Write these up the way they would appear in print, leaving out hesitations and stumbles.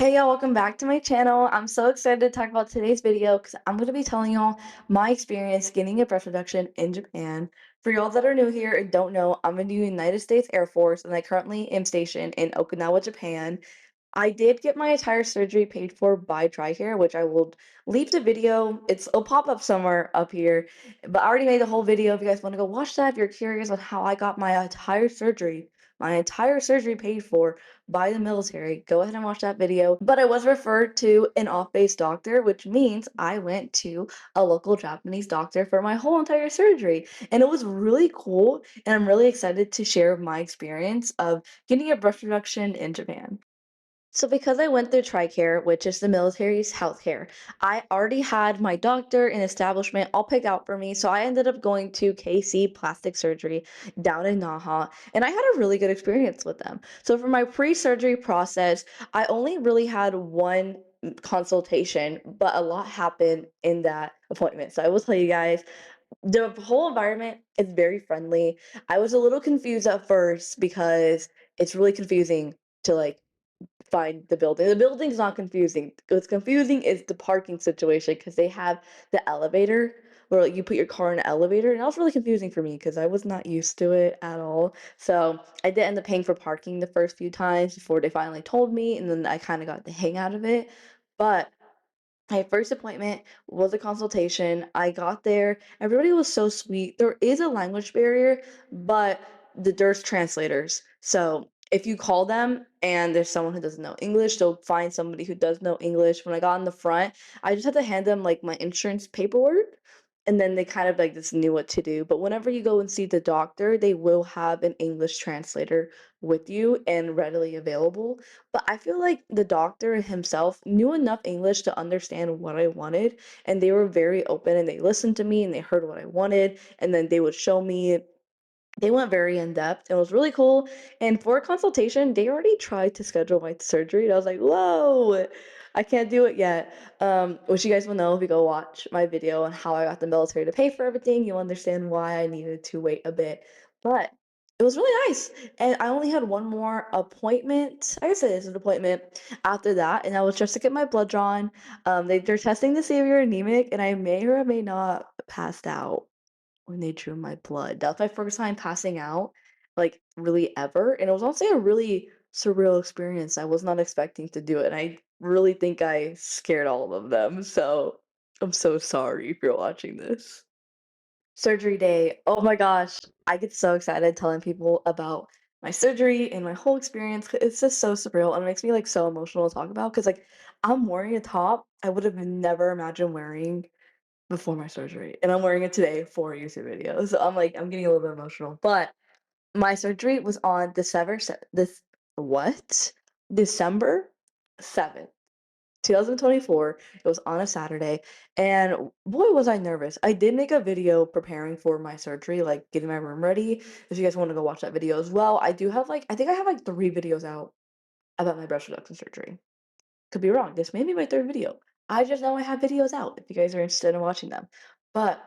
Hey y'all, welcome back to my channel. I'm so excited to talk about today's video because I'm going to be telling y'all my experience getting a breast reduction in Japan. For y'all that are new here and don't know, I'm in the United States Air Force and I currently am stationed in Okinawa, Japan. I did get my entire surgery paid for by TRICARE, which I will leave the video. It'll pop up somewhere up here. But I already made the whole video if you guys want to go watch that if you're curious on how I got my entire surgery paid for by the military. Go ahead and watch that video. But I was referred to an off-base doctor, which means I went to a local Japanese doctor for my whole entire surgery. And it was really cool. And I'm really excited to share my experience of getting a breast reduction in Japan. So because I went through TRICARE, which is the military's healthcare, I already had my doctor and establishment all picked out for me. So I ended up going to KC Plastic Surgery down in Naha, and I had a really good experience with them. So for my pre-surgery process, I only really had one consultation, but a lot happened in that appointment. So I will tell you guys, the whole environment is very friendly. I was a little confused at first because it's really confusing to find the building. The building's not confusing. What's confusing is the parking situation because they have the elevator where like, you put your car in an elevator, and that was really confusing for me because I was not used to it at all. So I did end up paying for parking the first few times before they finally told me, and then I kind of got the hang out of it. But my first appointment was a consultation. I got there. Everybody was so sweet. There is a language barrier, but there's translators. So if you call them and there's someone who doesn't know English, they'll find somebody who does know English. When I got in the front, I just had to hand them like my insurance paperwork, and then they kind of like just knew what to do. But whenever you go and see the doctor, they will have an English translator with you and readily available. But I feel like the doctor himself knew enough English to understand what I wanted, and they were very open and they listened to me and they heard what I wanted, and then they would show me. They went very in depth. It was really cool. And for a consultation, they already tried to schedule my surgery. And I was like, whoa, I can't do it yet. Which you guys will know if you go watch my video on how I got the military to pay for everything. You'll understand why I needed to wait a bit. But it was really nice. And I only had one more appointment. I guess it is an appointment after that. And that was just to get my blood drawn. They're testing to see if you're anemic, and I may or may not passed out when they drew my blood. That was my first time passing out, like, really ever, and it was also a really surreal experience. I was not expecting to do it, and I really think I scared all of them, so I'm so sorry if you're watching this. Surgery day. Oh my gosh. I get so excited telling people about my surgery and my whole experience. It's just so surreal and it makes me like so emotional to talk about because like I'm wearing a top I would have never imagined wearing before my surgery, and I'm wearing it today for a YouTube video. So I'm getting a little bit emotional. But my surgery was on what? December 7th. 2024. It was on a Saturday, and boy was I nervous. I did make a video preparing for my surgery, like getting my room ready. If you guys want to go watch that video as well, I do have I think I have like 3 videos out about my breast reduction surgery. Could be wrong. This may be my third video. I just know I have videos out if you guys are interested in watching them. But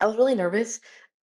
I was really nervous.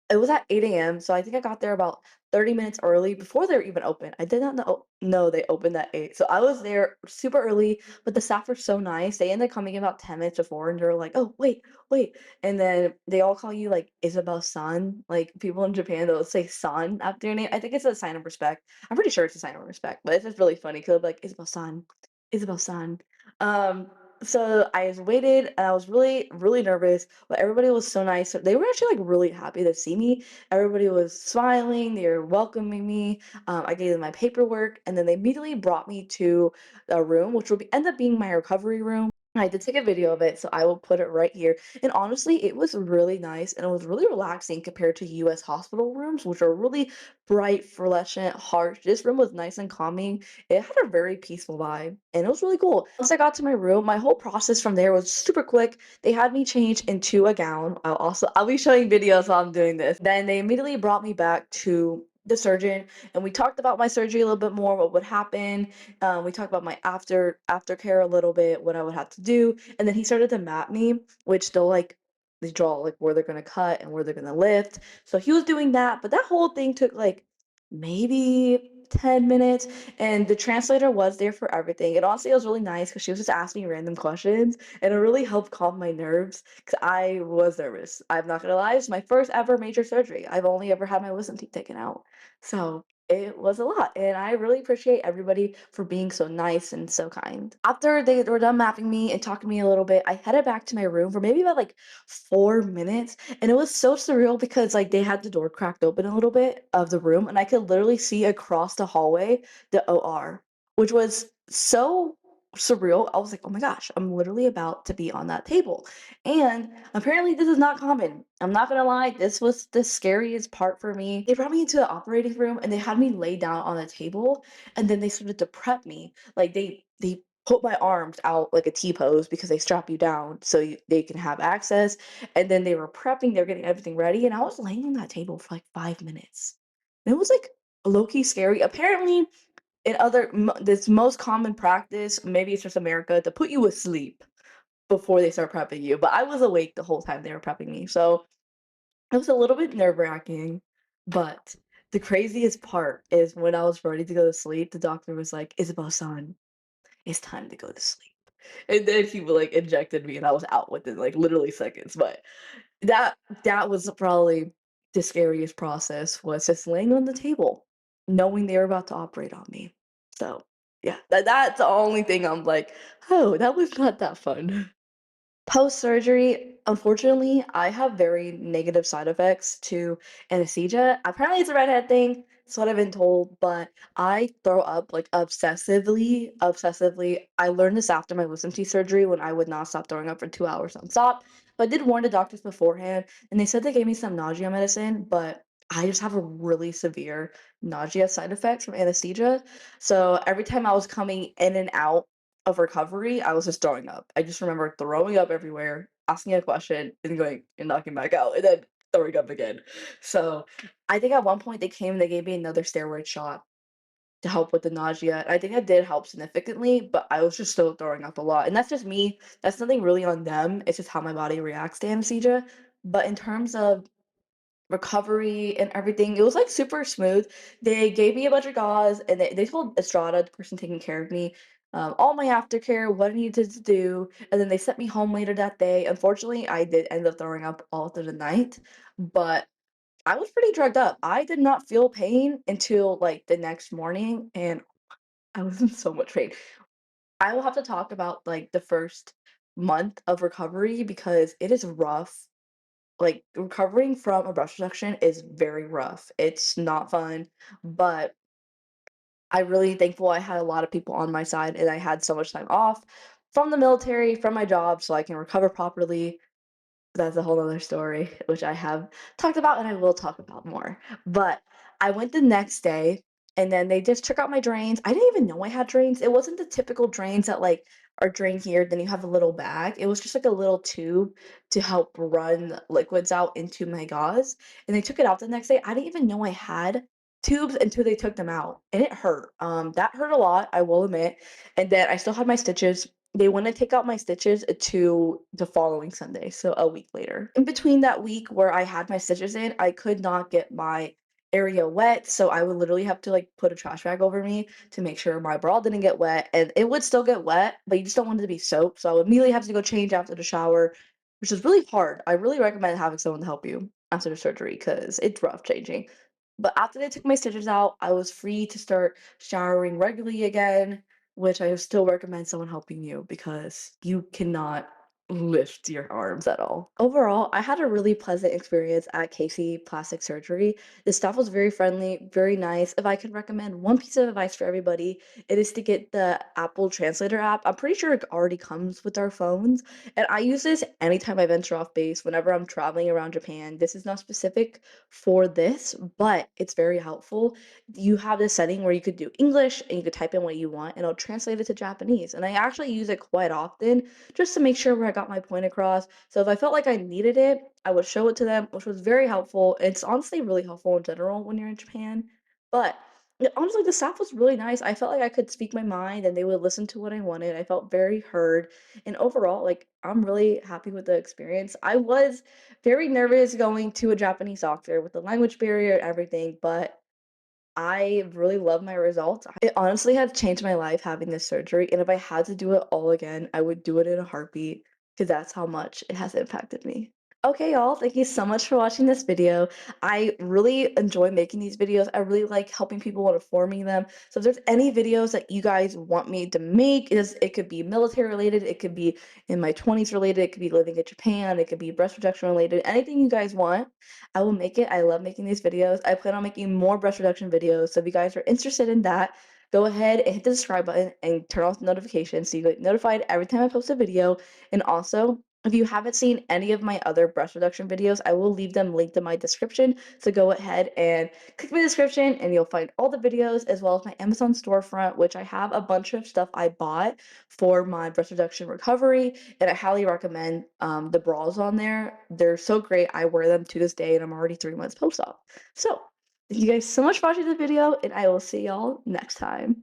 It was at 8 AM, so I think I got there about 30 minutes early before they were even open. I did not know they opened at 8. So I was there super early, but the staff were so nice. They ended up coming in about 10 minutes before and they're like, "Oh, wait, wait." And then they all call you like Isabel-san. Like people in Japan, they'll say san after your name. I think it's a sign of respect. I'm pretty sure it's a sign of respect, but it's just really funny because like Isabel-san, Isabel-san. Um, so I just waited and I was really, really nervous, but everybody was so nice. They were actually like really happy to see me. Everybody was smiling, they were welcoming me. I gave them my paperwork, and then they immediately brought me to a room, which will end up being my recovery room. I did take a video of it, so I will put it right here. And honestly, it was really nice and it was really relaxing compared to US hospital rooms, which are really bright, fluorescent, harsh. This room was nice and calming. It had a very peaceful vibe, and it was really cool. Once I got to my room, my whole process from there was super quick. They had me change into a gown. I'll be showing videos while I'm doing this. Then they immediately brought me back to the surgeon, and we talked about my surgery a little bit more, what would happen. We talked about my aftercare a little bit, what I would have to do, and then he started to map me, which they draw like where they're gonna cut and where they're gonna lift. So he was doing that, but that whole thing took like maybe 10 minutes, and the translator was there for everything. And honestly, it was really nice because she was just asking me random questions, and it really helped calm my nerves because I was nervous. I'm not gonna lie, it's my first ever major surgery. I've only ever had my wisdom teeth taken out. So it was a lot, and I really appreciate everybody for being so nice and so kind. After they were done mapping me and talking to me a little bit, I headed back to my room for maybe about like 4 minutes, and it was so surreal because like they had the door cracked open a little bit of the room, and I could literally see across the hallway the OR, which was so surreal. I was like, oh my gosh, I'm literally about to be on that table. And apparently, this is not common. I'm not gonna lie, this was the scariest part for me. They brought me into the operating room and they had me lay down on a table, and then they started to prep me. Like they put my arms out like a T pose because they strap you down so they can have access. And then they were prepping, they were getting everything ready, and I was laying on that table for like 5 minutes. And it was like low key scary. Apparently, in this most common practice, maybe it's just America, to put you asleep before they start prepping you, but I was awake the whole time they were prepping me, so it was a little bit nerve-wracking, but the craziest part is when I was ready to go to sleep, the doctor was like, "Isabel son, it's time to go to sleep." And then he, like, injected me, and I was out within, like, literally seconds, but that that was probably the scariest process, was just laying on the table, knowing they were about to operate on me. So, yeah, that's the only thing I'm like, "Oh, that was not that fun." Post-surgery, unfortunately, I have very negative side effects to anesthesia. Apparently, it's a redhead thing. That's what I've been told, but I throw up like obsessively, obsessively. I learned this after my wisdom teeth surgery when I would not stop throwing up for 2 hours nonstop. But I did warn the doctors beforehand, and they said they gave me some nausea medicine, but I just have a really severe nausea side effects from anesthesia. So every time I was coming in and out of recovery, I was just throwing up. I just remember throwing up everywhere, asking a question, and going and knocking back out, and then throwing up again. So I think at one point they came and they gave me another steroid shot to help with the nausea. I think it did help significantly, but I was just still throwing up a lot. And that's just me. That's nothing really on them. It's just how my body reacts to anesthesia. But in terms of recovery and everything. It was like super smooth. They gave me a bunch of gauze and they told Estrada, the person taking care of me, all my aftercare, what I needed to do, and then they sent me home later that day. Unfortunately, I did end up throwing up all through the night, but I was pretty drugged up. I did not feel pain until like the next morning, and I was in so much pain. I will have to talk about like the first month of recovery because it is rough. Like, recovering from a breast reduction is very rough. It's not fun, but I'm really thankful I had a lot of people on my side and I had so much time off from the military, from my job, so I can recover properly. That's a whole other story, which I have talked about and I will talk about more. But I went the next day and then they just took out my drains. I didn't even know I had drains. It wasn't the typical drains that like are drain here, then you have a little bag. It was just like a little tube to help run liquids out into my gauze. And they took it out the next day. I didn't even know I had tubes until they took them out. And it hurt. That hurt a lot, I will admit. And then I still had my stitches. They wanna take out my stitches to the following Sunday, so a week later. In between that week where I had my stitches in, I could not get my area wet, so I would literally have to, like, put a trash bag over me to make sure my bra didn't get wet, and it would still get wet, but you just don't want it to be soaked, so I would immediately have to go change after the shower, which is really hard. I really recommend having someone to help you after the surgery because it's rough changing. But after they took my stitches out, I was free to start showering regularly again, which I still recommend someone helping you because you cannot lift your arms at all. Overall, I had a really pleasant experience at Casey Plastic Surgery. The staff was very friendly, very nice. If I could recommend one piece of advice for everybody, it is to get the Apple Translator app. I'm pretty sure it already comes with our phones, and I use this anytime I venture off base, whenever I'm traveling around Japan. This is not specific for this, but it's very helpful. You have this setting where you could do English and you could type in what you want and it'll translate it to Japanese. And I actually use it quite often just to make sure where I got my point across. So if I felt like I needed it, I would show it to them, which was very helpful. It's honestly really helpful in general when you're in Japan. But yeah, honestly, the staff was really nice. I felt like I could speak my mind and they would listen to what I wanted. I felt very heard. And overall, like, I'm really happy with the experience. I was very nervous going to a Japanese doctor with the language barrier and everything, but I really love my results. It honestly has changed my life having this surgery, and if I had to do it all again, I would do it in a heartbeat because that's how much it has impacted me. Okay, y'all, thank you so much for watching this video. I really enjoy making these videos. I really like helping people and informing them. So if there's any videos that you guys want me to make, it could be military related, it could be in my 20s related, it could be living in Japan, it could be breast reduction related, anything you guys want, I will make it. I love making these videos. I plan on making more breast reduction videos. So if you guys are interested in that, go ahead and hit the subscribe button and turn off the notifications so you get notified every time I post a video. And also, if you haven't seen any of my other breast reduction videos, I will leave them linked in my description. So go ahead and click my description and you'll find all the videos as well as my Amazon storefront, which I have a bunch of stuff I bought for my breast reduction recovery. And I highly recommend the bras on there. They're so great. I wear them to this day and I'm already 3 months post-op. So thank you guys so much for watching the video and I will see y'all next time.